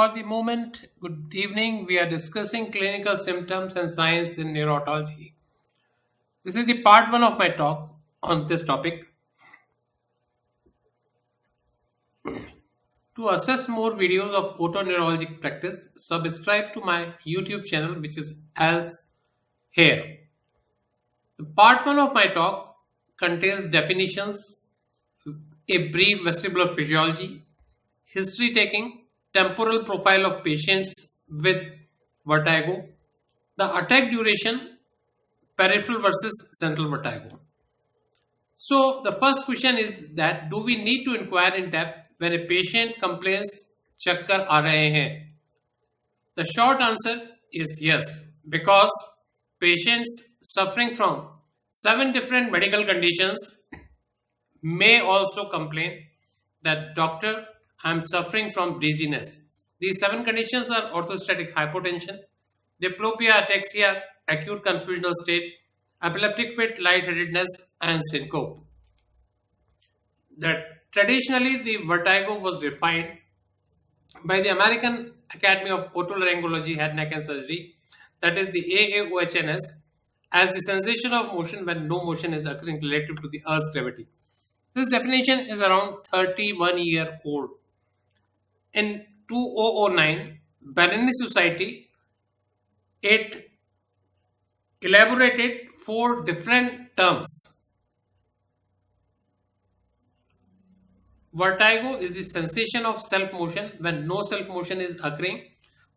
For the moment, good evening. We are discussing clinical symptoms and science in neurology. This is the part one of my talk on this topic. To access more videos of otoneurologic practice, subscribe to my YouTube channel, which is as here. The part one of my talk contains definitions, a brief vestibular physiology, history taking, temporal profile of patients with vertigo, the attack duration, peripheral versus central vertigo. So the first question is that do we need to inquire in depth when a patient complains chakkar aa rahe hain? The short answer is yes, because patients suffering from 7 different medical conditions may also complain that doctor, I am suffering from dizziness. These 7 conditions are orthostatic hypotension, diplopia, ataxia, acute confusional state, epileptic fit, lightheadedness, and syncope. That traditionally the vertigo was defined by the American Academy of Otolaryngology, Head, Neck and Surgery, that is the AAOHNS, as the sensation of motion when no motion is occurring relative to the Earth's gravity. This definition is around 31-year old. In 2009, Berlin Society, it elaborated 4 different terms. Vertigo is the sensation of self-motion when no self-motion is occurring,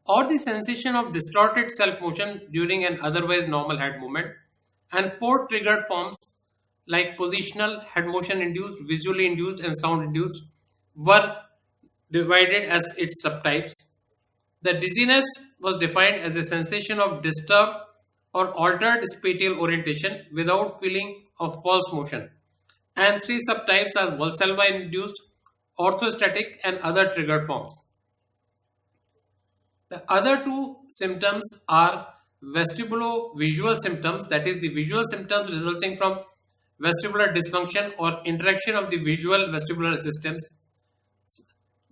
or the sensation of distorted self-motion during an otherwise normal head movement, and 4 triggered forms like positional, head motion induced, visually induced, and sound induced were divided as its subtypes. The dizziness was defined as a sensation of disturbed or altered spatial orientation without feeling of false motion. And 3 subtypes are Valsalva induced, orthostatic, and other triggered forms. The other 2 symptoms are vestibulo-visual symptoms, that is the visual symptoms resulting from vestibular dysfunction or interaction of the visual vestibular systems.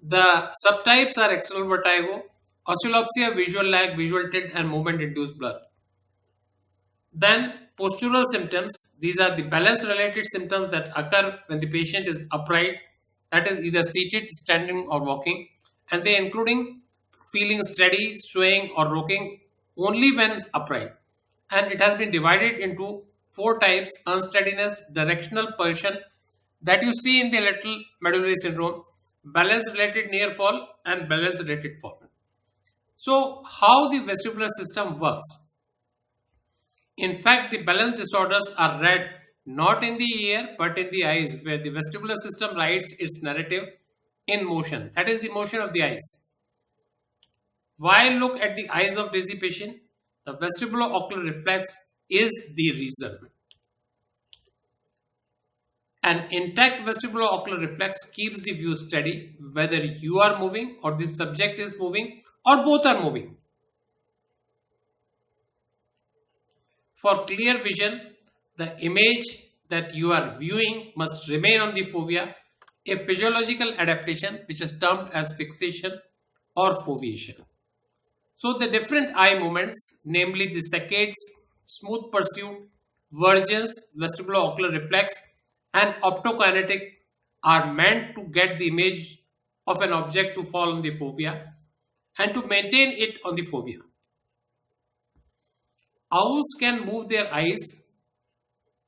The subtypes are external vertigo, oscillopsia, visual lag, visual tilt, and movement-induced blur. Then postural symptoms, these are the balance-related symptoms that occur when the patient is upright, that is either seated, standing, or walking, and they including feeling steady, swaying, or rocking only when upright. And it has been divided into 4 types: unsteadiness, directional pulsion that you see in the lateral medullary syndrome, balance-related near fall, and balance-related fall. So, how the vestibular system works? In fact, the balance disorders are read not in the ear but in the eyes, where the vestibular system writes its narrative in motion. That is the motion of the eyes. Why look at the eyes of dizzy patient? The vestibulo-ocular reflex is the reason. An intact vestibulo-ocular reflex keeps the view steady whether you are moving or the subject is moving or both are moving. For clear vision, the image that you are viewing must remain on the fovea, a physiological adaptation which is termed as fixation or foveation. So the different eye movements, namely the saccades, smooth pursuit, vergence, vestibulo-ocular reflex, and optokinetic, are meant to get the image of an object to fall on the fovea and to maintain it on the fovea. Owls can move their eyes.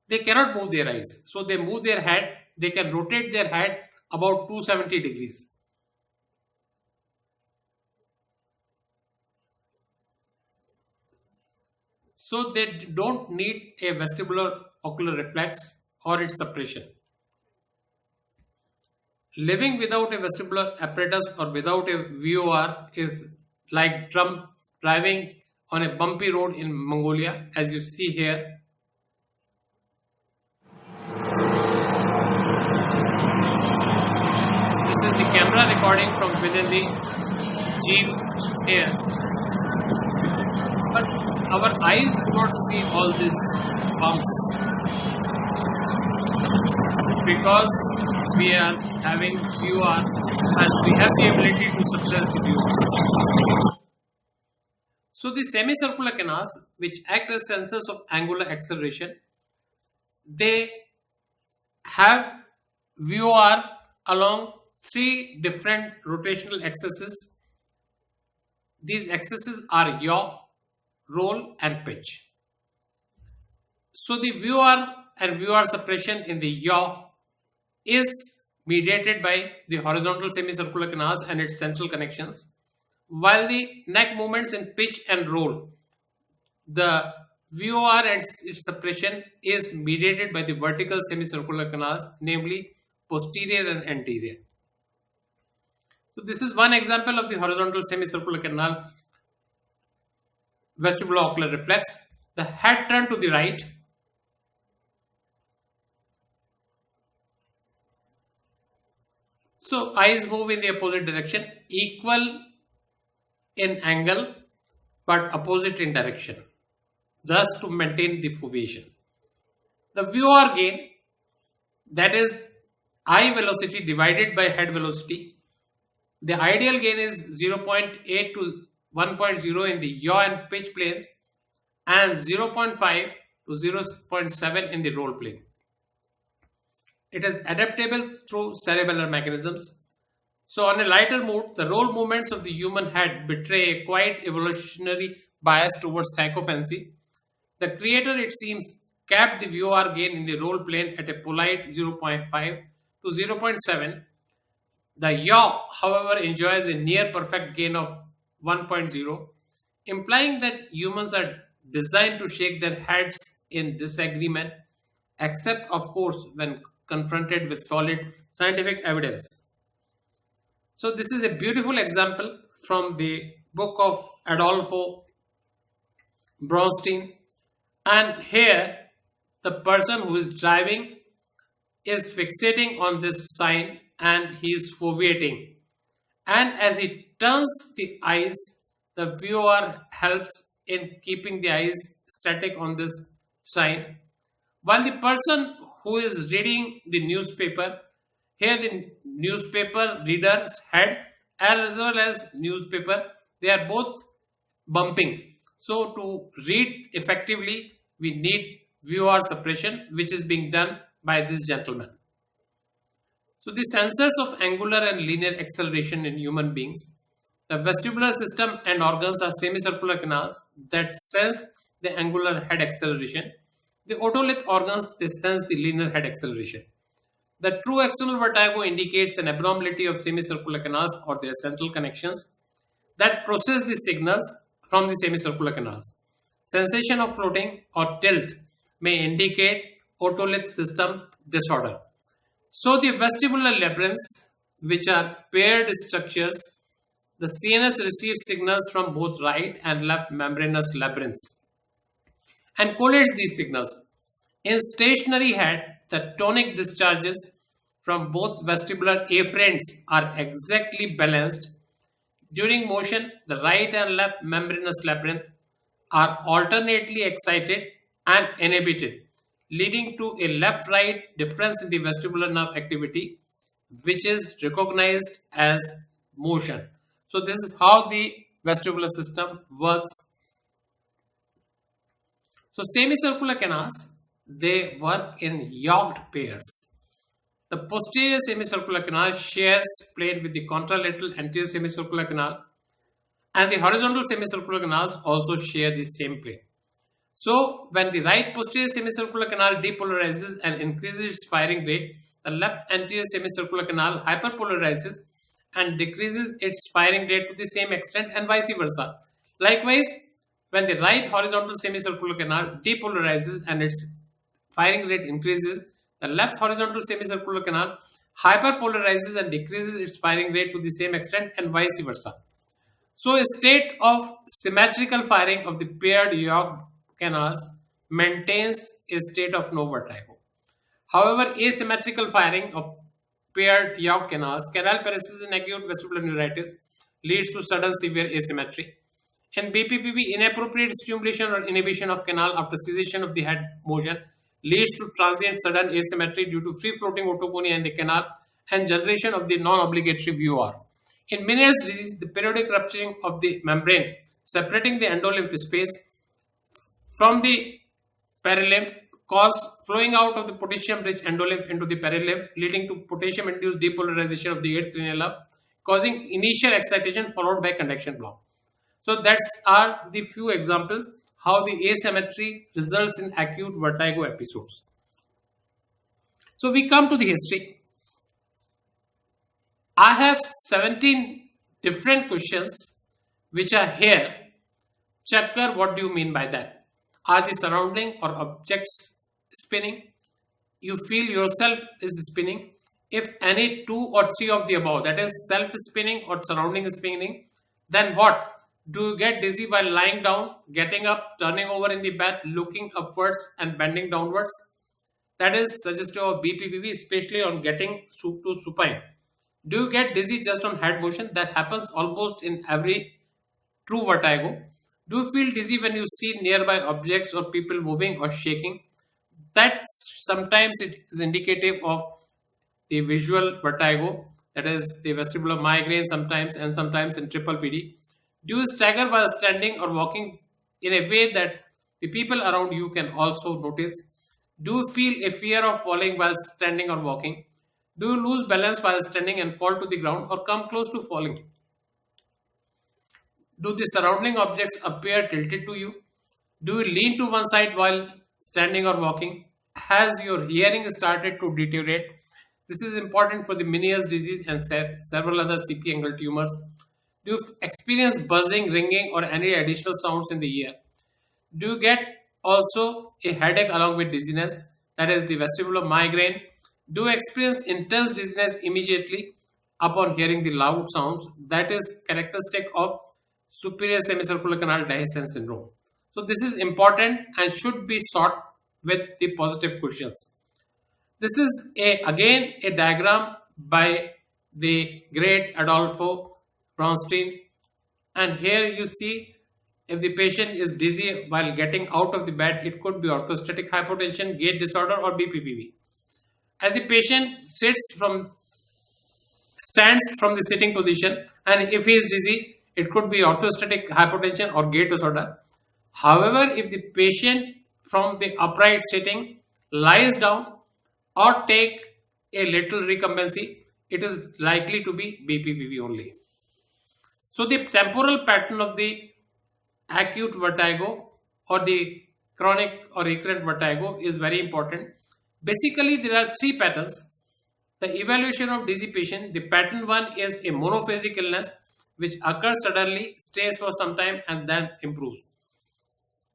They cannot move their eyes. So they move their head. They can rotate their head about 270 degrees. So they don't need a vestibular-ocular reflex or its suppression. Living without a vestibular apparatus or without a VOR is like driving on a bumpy road in Mongolia, as you see here. This is the camera recording from within the jeep here. But our eyes do not see all these bumps because we are having QR and we have the ability to suppress the view. So the semicircular canals, which act as sensors of angular acceleration, they have VOR along three different rotational axes. These axes are yaw, roll and pitch. So the VOR and VOR suppression in the yaw is mediated by the horizontal semicircular canals and its central connections, while the neck movements in pitch and roll, the VOR and its suppression is mediated by the vertical semicircular canals, namely posterior and anterior. So this is one example of the horizontal semicircular canal vestibulo-ocular reflex. The head turned to the right. So eyes move in the opposite direction, equal in angle but opposite in direction, thus to maintain the fovation. The VOR gain, that is eye velocity divided by head velocity. The ideal gain is 0.8 to 1.0 in the yaw and pitch planes and 0.5 to 0.7 in the roll plane. It is adaptable through cerebellar mechanisms. So on a lighter mood, the roll movements of the human head betray a quite evolutionary bias towards sycophancy. The creator, it seems, capped the VOR gain in the roll plane at a polite 0.5 to 0.7. The yaw, however, enjoys a near perfect gain of 1.0, implying that humans are designed to shake their heads in disagreement, except of course when confronted with solid scientific evidence. So this is a beautiful example from the book of Adolfo Bronstein, and here the person who is driving is fixating on this sign and he is foveating, and as he turns the eyes, the VOR helps in keeping the eyes static on this sign, while the person who is reading the newspaper, here the newspaper reader's head as well as newspaper, they are both bumping. So to read effectively, we need VOR suppression, which is being done by this gentleman. So the sensors of angular and linear acceleration in human beings, the vestibular system and organs are semicircular canals that sense the angular head acceleration. The otolith organs, they sense the linear head acceleration. The true axonal vertigo indicates an abnormality of semicircular canals or their central connections that process the signals from the semicircular canals. Sensation of floating or tilt may indicate otolith system disorder. So the vestibular labyrinths, which are paired structures, the CNS receives signals from both right and left membranous labyrinths and collates these signals. In stationary head, the tonic discharges from both vestibular afferents are exactly balanced. During motion, the right and left membranous labyrinth are alternately excited and inhibited, leading to a left-right difference in the vestibular nerve activity, which is recognized as motion. So this is how the vestibular system works. So semicircular canals, they work in yawed pairs. The posterior semicircular canal shares plane with the contralateral anterior semicircular canal, and the horizontal semicircular canals also share the same plane. So when the right posterior semicircular canal depolarizes and increases its firing rate, the left anterior semicircular canal hyperpolarizes and decreases its firing rate to the same extent, and vice versa. Likewise, when the right horizontal semicircular canal depolarizes and its firing rate increases, the left horizontal semicircular canal hyperpolarizes and decreases its firing rate to the same extent, and vice versa. So a state of symmetrical firing of the paired yaw canals maintains a state of no vertigo. However, asymmetrical firing of paired yaw canals, canal paresis in acute vestibular neuritis, leads to sudden severe asymmetry. In BPPV, inappropriate stimulation or inhibition of canal after cessation of the head motion leads to transient sudden asymmetry due to free floating otoconia in the canal and generation of the non-obligatory VOR. In Meniere's disease, the periodic rupturing of the membrane separating the endolymph space from the perilymph cause flowing out of the potassium-rich endolymph into the perilymph, leading to potassium-induced depolarization of the eighth crenula, causing initial excitation followed by conduction block. So that's are the few examples how the asymmetry results in acute vertigo episodes. So we come to the history. I have 17 different questions which are here. Chakkar, what do you mean by that? Are the surrounding or objects spinning? You feel yourself is spinning. If any two or three of the above, that is self spinning or surrounding spinning, then what? Do you get dizzy while lying down, getting up, turning over in the bed, looking upwards and bending downwards? That is suggestive of BPPV, especially on getting to supine. Do you get dizzy just on head motion? That happens almost in every true vertigo. Do you feel dizzy when you see nearby objects or people moving or shaking? That sometimes it is indicative of the visual vertigo, that is the vestibular migraine sometimes, and sometimes in triple PD. Do you stagger while standing or walking in a way that the people around you can also notice? Do you feel a fear of falling while standing or walking? Do you lose balance while standing and fall to the ground or come close to falling? Do the surrounding objects appear tilted to you? Do you lean to one side while standing or walking? Has your hearing started to deteriorate? This is important for the Meniere's disease and several other CP angle tumors. Do you experience buzzing, ringing, or any additional sounds in the ear? Do you get also a headache along with dizziness? That is the vestibular migraine. Do you experience intense dizziness immediately upon hearing the loud sounds? That is characteristic of superior semicircular canal dehiscence syndrome. So this is important and should be sought with the positive questions. This is again a diagram by the great Adolfo Bronstein, and here you see if the patient is dizzy while getting out of the bed, it could be orthostatic hypotension, gait disorder, or BPPV. As the patient stands from the sitting position, and if he is dizzy, it could be orthostatic hypotension or gait disorder. However, if the patient from the upright sitting lies down or take a little recumbency, it is likely to be BPPV only. So the temporal pattern of the acute vertigo or the chronic or recurrent vertigo is very important. Basically, there are three patterns. The evaluation of dizzy patient, the pattern one is a monophasic illness which occurs suddenly, stays for some time and then improves.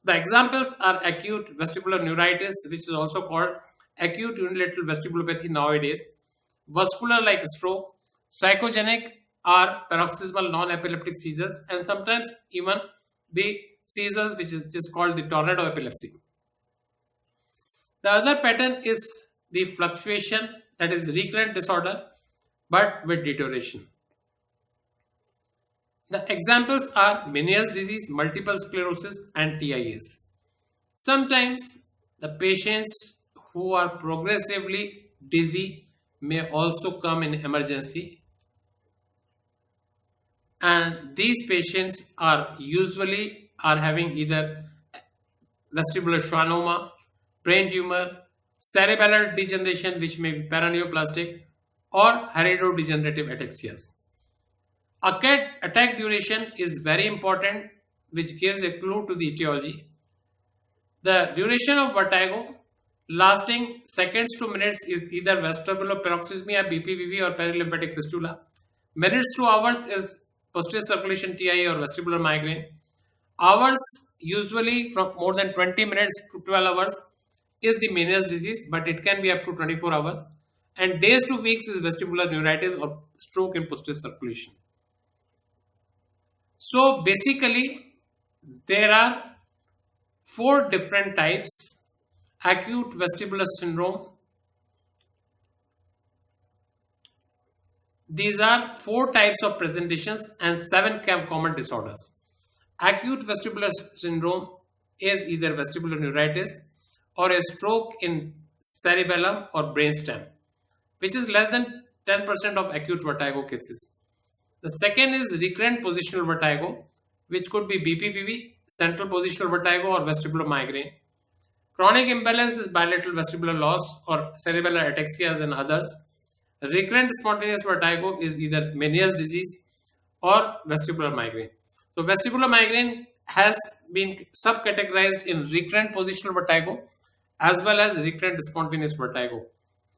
The examples are acute vestibular neuritis, which is also called acute unilateral vestibulopathy nowadays, vascular like stroke, psychogenic or paroxysmal non-epileptic seizures, and sometimes even the seizures which is just called the tornado epilepsy. The other pattern is the fluctuation, that is recurrent disorder but with deterioration. The examples are Meniere's disease, multiple sclerosis, and TIAs. Sometimes the patients who are progressively dizzy may also come in emergency, and these patients are usually having either vestibular schwannoma, brain tumor, cerebellar degeneration which may be paraneoplastic, or heredodegenerative ataxias. Attack duration is very important, which gives a clue to the etiology. The duration of vertigo lasting seconds to minutes is either vestibuloparoxysmia, BPPV, or perilymphatic fistula. Minutes to hours is posterior circulation TIA or vestibular migraine. Hours usually from more than 20 minutes to 12 hours is the Meniere's disease, but it can be up to 24 hours. And days to weeks is vestibular neuritis or stroke in posterior circulation. So basically, there are 4 different types: acute vestibular syndrome. These are 4 types of presentations and 7 common disorders. Acute vestibular syndrome is either vestibular neuritis or a stroke in cerebellum or brainstem, which is less than 10% of acute vertigo cases. The second is recurrent positional vertigo, which could be BPPV, central positional vertigo, or vestibular migraine. Chronic imbalance is bilateral vestibular loss or cerebellar ataxia and others. Recurrent spontaneous vertigo is either Meniere's disease or vestibular migraine. So vestibular migraine has been subcategorized in recurrent positional vertigo as well as recurrent spontaneous vertigo.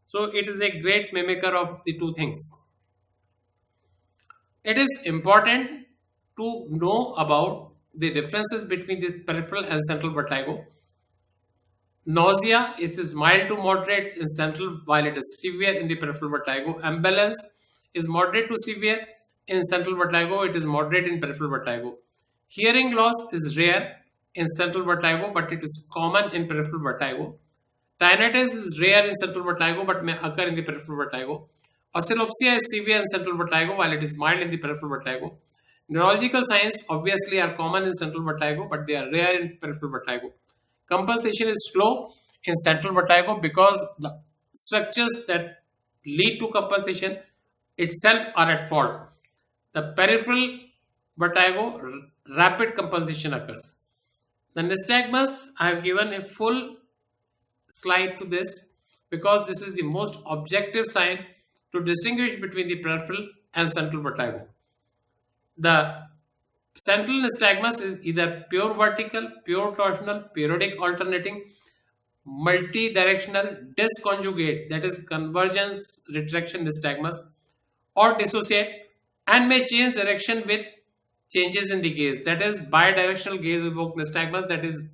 So it is a great mimicker of the two things. It is important to know about the differences between the peripheral and central vertigo. Nausea is mild to moderate in central while it is severe in the peripheral vertigo. Imbalance is moderate to severe in central vertigo. It is moderate in peripheral vertigo. Hearing loss is rare in central vertigo, but it is common in peripheral vertigo. Tinnitus is rare in central vertigo, but may occur in the peripheral vertigo. Oscillopsia is severe in central vertigo, while it is mild in the peripheral vertigo. Neurological signs obviously are common in central vertigo, but they are rare in peripheral vertigo. Compensation is slow in central vertigo because the structures that lead to compensation itself are at fault. The peripheral vertigo, rapid compensation occurs. The nystagmus, I have given a full slide to this because this is the most objective sign to distinguish between the peripheral and central vertigo. The central nystagmus is either pure vertical, pure torsional, periodic alternating, multi-directional, disconjugate, that is convergence retraction nystagmus, or dissociate, and may change direction with changes in the gaze, that is bidirectional gaze evoked nystagmus, that is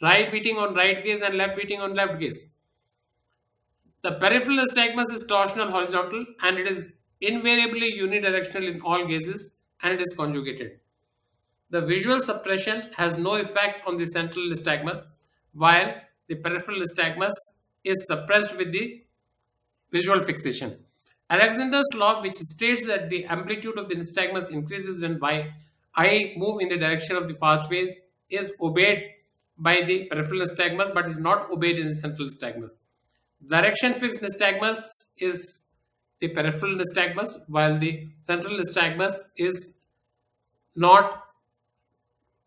right beating on right gaze and left beating on left gaze. The peripheral nystagmus is torsional horizontal and it is invariably unidirectional in all gazes and it is conjugated. The visual suppression has no effect on the central nystagmus, while the peripheral nystagmus is suppressed with the visual fixation. Alexander's law, which states that the amplitude of the nystagmus increases when eye move in the direction of the fast phase, is obeyed by the peripheral nystagmus but is not obeyed in the central nystagmus. Direction fixed nystagmus is the peripheral nystagmus, while the central nystagmus is not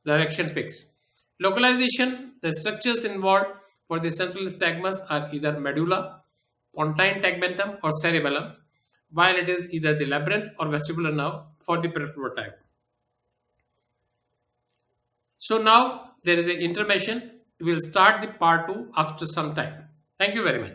direction fixed. Localization, the structures involved for the central nystagmus are either medulla, pontine tegmentum, or cerebellum, while it is either the labyrinth or vestibular nerve for the peripheral vertigo. So now there is an intermission. We will start the part 2 after some time. Thank you very much.